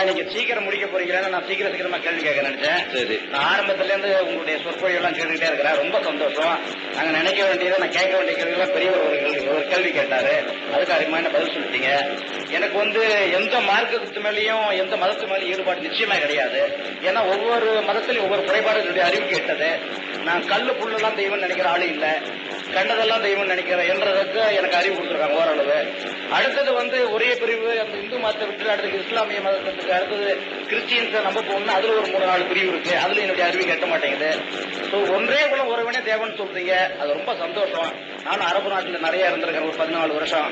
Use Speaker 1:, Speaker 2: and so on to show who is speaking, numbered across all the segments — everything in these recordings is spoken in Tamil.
Speaker 1: நீங்க சீக்கிரம் முடிக்க போறீங்கன்னு நான் சீக்கிரமா கேள்வி கேட்க நினைச்சேன். சரி, நான் ஆரம்பத்துல இருந்து உங்களுடைய சொற்பொழி எல்லாம் கேட்டுக்கிட்டே இருக்கிறேன். ரொம்ப சந்தோஷம். நாங்க நினைக்க வேண்டியதை நான் கேட்க வேண்டிய கேள்வி பெரியவர் ஒரு கேள்வி கேட்டாரு, அதுக்கு அருமையான பதில் சொல்லிட்டீங்க. எனக்கு எந்த மார்க்கத்து மேலேயும் எந்த மதத்து மேலேயும் ஈடுபாடு நிச்சயமா கிடையாது. ஏன்னா ஒவ்வொரு மதத்திலும் ஒவ்வொரு குறைபாடு என்னுடைய அறிவு கேட்டது. நான் கல்லு புல்லெல்லாம் தெய்வம் நினைக்கிற ஆளு இல்ல, கண்டதெல்லாம் தெய்வம் நினைக்கிற என்றதுக்கு எனக்கு அறிவு கொடுத்துருக்காங்க ஓரளவு. அடுத்தது ஒரே பிரிவு அந்த இந்து மதத்தை விட்டு அடுத்தது இஸ்லாமிய மதத்துக்கு அடுத்தது கிறிஸ்டியன்ஸை நம்ப போகணும்னா அதுல ஒரு 3-4 பிரிவு இருக்கு. அதுல என்னுடைய அறிவு கட்ட மாட்டேங்குது. ஒன்றே குலம் ஒருவனே தேவன் சொல்றீங்க, அது ரொம்ப சந்தோஷம். நானும் அரபு நாட்டில் நிறைய இருந்திருக்கேன், ஒரு 14 வருஷம்.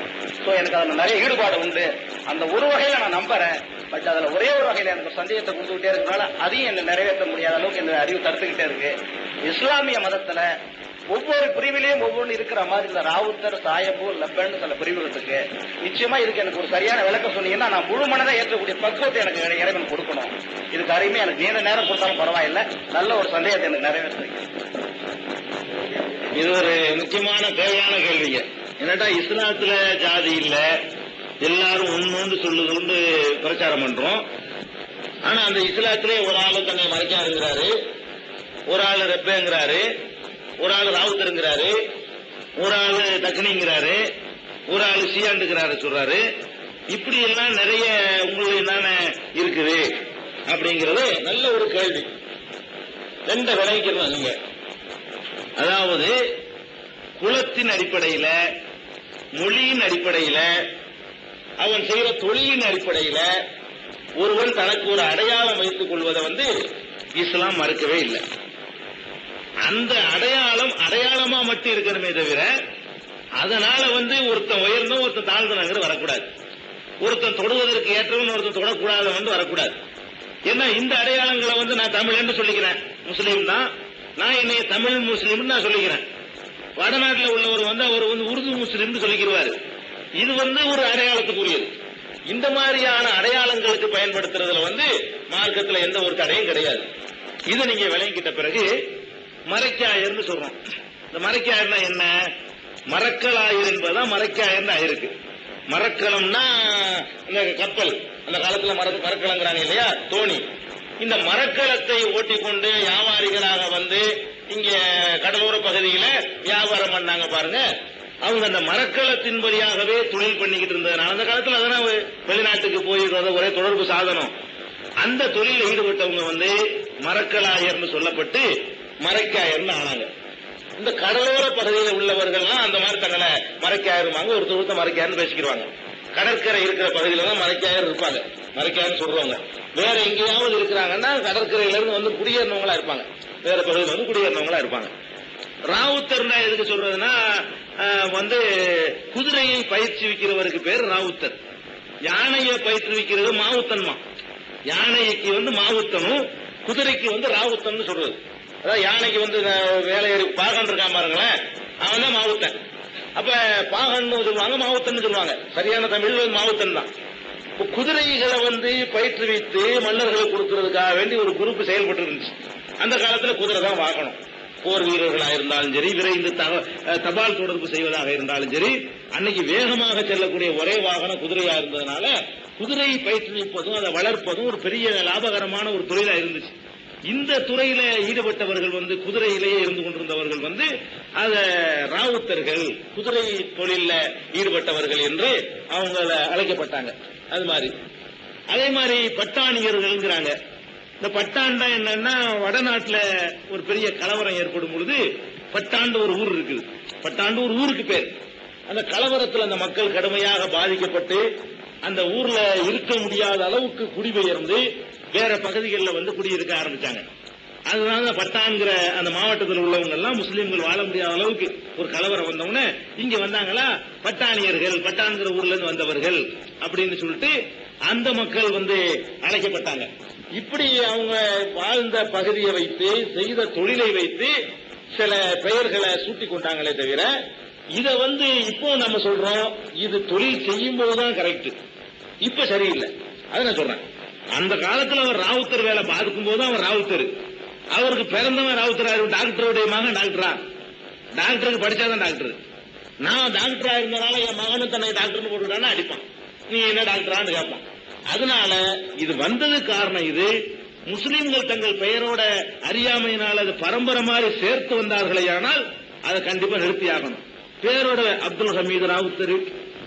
Speaker 1: எனக்கு அதுல நிறைய ஈடுபாடு உண்டு. அந்த ஒரு வகையில நான் நம்புறேன். பட் அதுல ஒரே ஒரு வகையில எனக்கு சந்தேகத்தை கொடுத்துக்கிட்டே இருக்கிறனால அதையும் என்ன நிறைவேற்ற முடியாத அளவுக்கு இந்த அறிவு தடுத்துக்கிட்டே இருக்கு. இஸ்லாமிய மதத்துல ஒவ்வொரு பிரிவிலையும் ஒவ்வொன்று இருக்கிற மாதிரி இந்த ராவுத்தர், சாயபு, லப்பன் சில பிரிவுகள் இருக்கு. நிச்சயமா இதுக்கு எனக்கு ஒரு சரியான விளக்கம் சொன்னீங்கன்னா நான் முழு மனதை ஏற்றக்கூடிய பக்குவத்தை எனக்கு இறைவன் கொடுக்கணும். இதுக்கு அருமையா எனக்கு நீண்ட நேரம் கொடுத்தாலும் பரவாயில்லை, நல்ல ஒரு சந்தேகத்தை எனக்கு நிறைவேற்றுறீங்க.
Speaker 2: இது ஒரு முக்கியமான தேவையான கேள்விங்க. என்னட்டா இஸ்லாத்துல ஜாதி இல்ல, எல்லாரும் ஒன்னு சொல்லுதுன்னு பிரச்சாரம் பண்றோம். ஆனா அந்த இஸ்லாத்திலே ஒரு ஆளு தன்னை மறைக்காருங்கிறாரு, ஒரு ஆளு ரெப்பேங்கிறாரு, ஒரு ஆளு ராவுத்தருங்கிறாரு, ஒரு ஆளு தக்னிங்கிறாரு, ஒரு ஆளு சியாண்டுங்கிறாரு சொல்றாரு. இப்படி எல்லாம் நிறைய உங்களுக்கு என்னென்ன இருக்குது அப்படிங்கிறது நல்ல ஒரு கேள்வி. ரெண்ட விளைவிக்கிறோம் நீங்க. அதாவது குலத்தின் அடிப்படையில, மொழியின் அடிப்படையில, அவன் செய்யற தொழிலின் அடிப்படையில ஒருவன் தனக்கு ஒரு அடையாளம் வைத்துக் கொள்வதை இஸ்லாம் மறுக்கவே இல்லை. அந்த அடையாளமா மட்டும் இருக்கணுமே தவிர அதனால ஒருத்தன் உயர்ந்தும் ஒருத்தன் தாழ்ந்தவங்க வரக்கூடாது. ஒருத்தன் தொடுவதற்கு ஏற்றவன் ஒருத்தன் தொடக்கூடாத வரக்கூடாது. ஏன்னா இந்த அடையாளங்களை நான் தமிழ் என்று சொல்லிக்கிறேன், முஸ்லீம் தான், நான் என்னைய தமிழ் முஸ்லீம் நான் சொல்லிக்கிறேன். வடநாட்டில் உள்ளவர் அவர் உருது முஸ்லீம் சொல்லிக்கிறாரு. இது ஒரு அடையாளத்துக்குரியது. இந்த மாதிரியான அடையாளங்களுக்கு பயன்படுத்துறதுல மார்க்கத்தில் எந்த ஒரு தடையும் கிடையாது. இதை நீங்க விளங்கிட்ட பிறகு மறைக்காயர்னு சொல்றோம். இந்த மறைக்காயர்னா என்ன? மரக்கலாயர் என்பதுதான் மறைக்காயர்னு ஆயிருக்கு. மரக்கலம்னா இந்த கப்பல், அந்த காலத்துல மரக்கலங்கிறாங்க இல்லையா, தோணி. இந்த மரக்கலத்தை ஓட்டிக்கொண்டு வியாபாரிகளாக இங்க கடலோர பகுதியில வியாபாரம் பண்ணாங்க பாருங்க. அவங்க அந்த மரக்கலத்தின் வழியாகவே தொழில் பண்ணிக்கிட்டு இருந்ததுனால அந்த காலத்துல அதெல்லாம் வெளிநாட்டுக்கு போயிருக்கிறத ஒரே தொடர்பு சாதனம். அந்த தொழில ஈடுபட்டவங்க மரக்கலாயர்னு சொல்லப்பட்டு மறைக்காயர்னு ஆனாங்க. இந்த கடலோர பகுதியில் உள்ளவர்கள்லாம் அந்த மாதிரி தங்களை மறைக்காயிருவாங்க, ஒருத்தர் மறைக்காயர்னு பேசிக்கிறாங்க. கடற்கரை இருக்கிற பகுதியில தான் மறைக்காயர் இருப்பாங்க, மறைக்காயர்னு சொல்றவங்க. வேற எங்கேயாவது இருக்கிறாங்கன்னா கடற்கரையில இருந்து குடியேறினவங்களா இருப்பாங்க, வேற பகுதியில் குடியேறினவங்களா இருப்பாங்க. ராவுத்தர்னா எதுக்கு சொல்றதுன்னா குதிரையை பயிற்சிவிக்கிறவருக்கு பேர் ராவுத்தர். யானையை பயிற்றுவிக்கிறது மாவுத்தன்மா. யானைக்கு மாவுத்தனும், குதிரைக்கு ராவுத்தன் சொல்றது. அதாவது யானைக்கு வேலையேறி பாகன் இருக்கான் பாருங்களேன், அவன் தான் மாவுத்தன். அப்ப பாகன் சொல்லுவாங்க, மாவுத்தன் சொல்லுவாங்க. சரியான தமிழ் மாவுத்தன் தான். குதிரைகளை பயிற்றுவித்து மன்னர்களுக்கு கொடுக்கறதுக்காக வேண்டி ஒரு குரூப் செயல்பட்டு இருந்துச்சு. அந்த காலத்துல குதிரை தான் வாங்கணும். போர் வீரர்களாக இருந்தாலும் சரி, விரைந்து தபால் தொடர்பு செய்வதாக இருந்தாலும் சரி, அன்னைக்கு வேகமாக செல்லக்கூடிய ஒரே வாகனம் குதிரையா இருந்ததுனால குதிரையை பயிற்றுவிப்பதும் அதை வளர்ப்பதும் ஒரு பெரிய லாபகரமான ஒரு தொழிலா இருந்துச்சு. இந்த துறையில ஈடுபட்டவர்கள் குதிரையிலேயே இருந்து கொண்டிருந்தவர்கள் அத ராவுத்தர்கள், குதிரை தொழில ஈடுபட்டவர்கள் என்று அவங்கள அழைக்கப்பட்டாங்க. அது மாதிரி அதே மாதிரி பட்டாணியர்கள்ங்கிறாங்க. இந்த பட்டாண்டா என்னன்னா, வடநாட்டுல ஒரு பெரிய கலவரம் ஏற்படும் பொழுது பட்டாண்டு ஒரு ஊர் இருக்குது, பட்டாண்டு ஒரு ஊருக்கு பேர். அந்த கலவரத்தில் அந்த மக்கள் கடுமையாக பாதிக்கப்பட்டு அந்த ஊர்ல இருக்க முடியாத அளவுக்கு குடிபெயர்ந்து வேற பகுதிகளில் குடியிருக்க ஆரம்பிச்சாங்க. அதனால பட்டான்கிற அந்த மாவட்டத்தில் உள்ளவங்க எல்லாம் முஸ்லீம்கள் வாழ முடியாத அளவுக்கு ஒரு கலவரம் வந்தவொடனே இங்க வந்தாங்களா, பட்டாணியர்கள், பட்டான்கிற ஊர்ல இருந்து வந்தவர்கள் அப்படின்னு சொல்லிட்டு அந்த மக்கள் அழைக்கப்பட்டாங்க. இப்படி அவங்க வாழ்ந்த பகுதியை வைத்து செய்த தொழிலை வைத்து சில பெயர்களை சூட்டிக் கொண்டாங்களே தவிர இதை இப்போ நம்ம சொல்றோம் இது தொழில் செய்யும் போதுதான் கரெக்ட், இப்ப சரியில்லை. அதை நான் சொல்றேன். அந்த காலத்துல அவர் ராவுத்தர் வேலை பார்க்கும் போது அவர் ராவுத்தர், அவருக்கு பிறந்தவன் ராவுத்தர். டாக்டருடைய மகன் டாக்டரா? டாக்டருக்கு படிச்சாதான் டாக்டர். நான் டாக்டரா இருந்தனால என் மகனும் தன்னை டாக்டர்னு போட்டுட்டான்னு அடிப்பான். நீ என்ன டாக்டரான்னு கேட்பான். அதனால இது வந்தது காரணம் இது முஸ்லிம்கள் தங்கள் பெயரோட அறியாமையினால் அது பரம்பரை மாதிரி சேர்த்து வந்தார்களே ஆனால் அதை கண்டிப்பா நிறுத்தி ஆகணும். பேரோட அப்துல் ஹமீது ராவுத்தர்,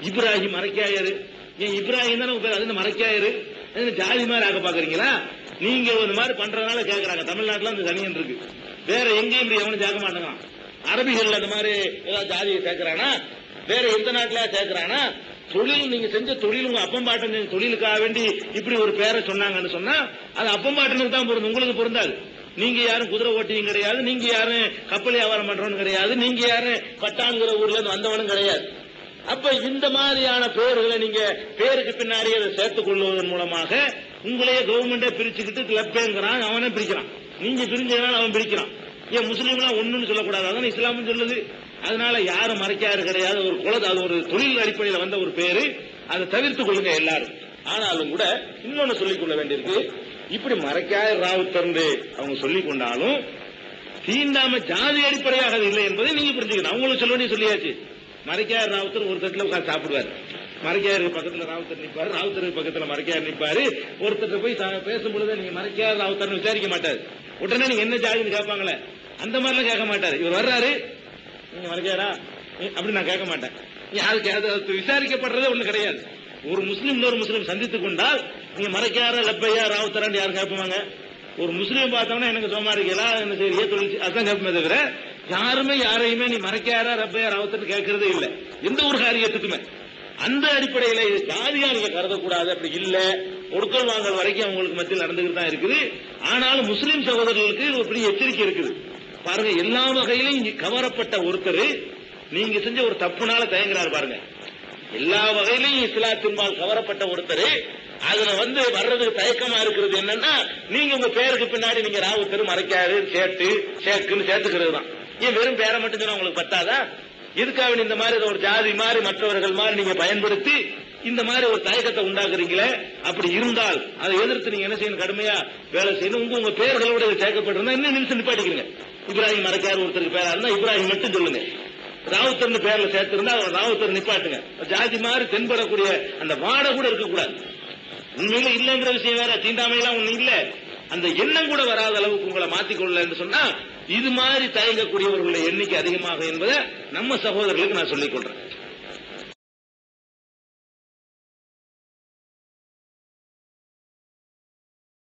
Speaker 2: இப்ராஹிம் மறைக்காயரு, ஏன் இப்ராஹிம் தானே பேர், அது மறைக்காயரு, ஜாதி மாதிரி ஆக பாக்குறீங்களா? நீங்க ஒரு மாதிரி பண்றதுனால கேட்கறாங்க. தமிழ்நாட்டுல அந்த சனியன் இருக்கு, வேற எங்கேயும் இப்படி எவனும் சேர்க்க மாட்டேங்கிறான். அரபிகள் அந்த மாதிரி ஏதாவது ஜாதியை சேர்க்கிறானா? வேற எந்த நாட்டுல சேர்க்கிறானா? தொழில் நீங்க செஞ்ச தொழில், உங்க அப்பம்பாட்டன் செஞ்ச தொழிலுக்காக வேண்டி இப்படி ஒரு பேரை சொன்னாங்கன்னு சொன்னா அது அப்பம்பாட்டனுக்கு தான் பொருந்தும், உங்களுக்கு பொருந்தாது. நீங்க யாரும் குதிரை ஓட்டியும் கிடையாது, நீங்க யாரும் கப்பல் வியாபாரம் பண்றவனும் கிடையாது, நீங்க யாரும் பட்டாங்கிற ஊர்ல இருந்து வந்தவனும் கிடையாது. அப்ப இந்த மாதிரியான பேர்களை நீங்க பேருக்கு பின்னாடி அதை சேர்த்துக் கொள்வதன் மூலமாக உங்களையே கவர்மெண்டே பிரிச்சுக்கிட்டு கிளப்பேங்கிறான், அவனே பிரிக்கிறான். நீங்க பிரிஞ்சதுனால அவன் பிரிக்கிறான். ஏன் முஸ்லீம்லாம் ஒண்ணுன்னு சொல்லக்கூடாது, அதான் இஸ்லாமும் சொல்லுது. அதனால யாரும் மறைக்காரு கிடையாது, ஒரு குலத்தை, அது ஒரு தொழில் அடிப்படையில் வந்த ஒரு பேரு, அதை தவிர்த்துக் கொள்ளுங்க எல்லாரும். ஆனாலும் கூட இன்னொன்னு சொல்லிக் கொள்ள வேண்டியிருக்கு. இப்படி மறைக்காத ராவுத்தர்ந்து அவங்க சொல்லிக் கொண்டாலும் தீண்டாம ஜாதி அடிப்படையாக அது இல்லை என்பதை நீங்க புரிஞ்சுக்கணும். அவங்களுக்கு சொல்ல வேண்டிய சொல்லியாச்சு. மறைக்காத ராவுத்தர் ஒரு தட்டுல உட்கார்ந்து சாப்பிடுவார், மறைக்காருக்கு பக்கத்துல ராவுத்தர் நிற்பாரு, ராவுத்தருக்கு பக்கத்துல மறைக்கார் நிற்பாரு. ஒருத்தர் போய் பேசும்பொழுது நீங்க மறைக்காத ராவுத்தர்னு விசாரிக்க மாட்டாரு, உடனே நீங்க என்ன ஜாதின்னு கேட்பாங்களே, அந்த மாதிரிலாம் கேட்க மாட்டாரு. இவர் வர்றாரு, நீங்க மறைக்காரா அப்படி நான் கேட்க மாட்டேன். யாருக்கு விசாரிக்கப்படுறதே ஒண்ணு கிடையாது. ஒரு முஸ்லீம் இன்னொரு முஸ்லீம் சந்தித்துக் கொண்டால் நீங்க மறைக்கார லப்பையா ராவுத்தரான்னு யாரும் கேட்பாங்க? ஒரு முஸ்லீம் பார்த்தோம்னா எனக்கு சோமாரிகளா என்ன செய்ய தொழில் அதான் கேட்பமே தவிர யாருமே யாரையுமே நீ மறைக்காரா ரப்பையா ராவுத்தர் கேட்கறதே இல்லை எந்த ஒரு காரியத்துக்குமே. அந்த அடிப்படையில ஜாதியா நீங்க கருதக்கூடாது. அப்படி இல்ல, ஒடுக்கல் வாங்கல் வரைக்கும் அவங்களுக்கு மத்தியில் நடந்துகிட்டு தான் இருக்குது. ஆனாலும் முஸ்லீம் சகோதரர்களுக்கு ஒரு பெரிய எச்சரிக்கை இருக்குது. பாருங்க, எல்லா வகையிலும் இங்க கவரப்பட்ட ஒருத்தர் நீங்க செஞ்ச ஒரு தப்புனால தயங்குறாரு பாருங்க. எல்லா வகையிலும் இஸ்லாத்தின்பால் கவரப்பட்ட ஒருத்தர் அதுல வர்றதுக்கு தயக்கமா இருக்கிறது என்னன்னா, நீங்க உங்க பேருக்கு பின்னாடி நீங்க ராவுத்தர் மறைக்காரு சேக்குன்னு சேர்த்துக்கிறது தான். ஏன் வெறும் பேரை மட்டும் சொன்னா உங்களுக்கு பத்தாதா? இதுக்காக இந்த மாதிரி ஒரு ஜாதி மாதிரி மற்றவர்கள் மாதிரி நீங்க பயன்படுத்தி இந்த மாதிரி ஒரு தயக்கத்தை உண்டாக்குறீங்களே. அப்படி இருந்தால் அதை எதிர்த்து நீங்க என்ன செய்யணும், கடுமையா வேலை செய்யணும். உங்க பேர்களோட சேர்க்கப்பட்டிருந்தா இன்னும் நிமிஷம் நிப்பாட்டிக்கிறீங்க. இப்ராஹிம் மறைக்காரு ஒருத்தருக்கு பேரா இருந்தா இப்ராஹிம் மட்டும் சொல்லுங்க. ராவுத்தர்னு பேர்ல சேர்த்திருந்தா ராவுத்தர் நிப்பாட்டுங்க. ஜாதி மாதிரி தென்படக்கூடிய அந்த வாடை கூட இருக்கக்கூடாது. உண்மையில இல்லைங்கிற விஷயம் வேற, தீண்டாமையெல்லாம் ஒண்ணு இல்ல, அந்த எண்ணம் கூட வராத அளவுக்கு உங்களை மாத்திக்கொள்ள என்று சொன்னா இது மாதிரி தயங்கக்கூடியவர்களுடைய எண்ணிக்கை அதிகமாக என்பதை நம்ம சகோதரர்களுக்கு நான் சொல்லிக் கொள்றேன்.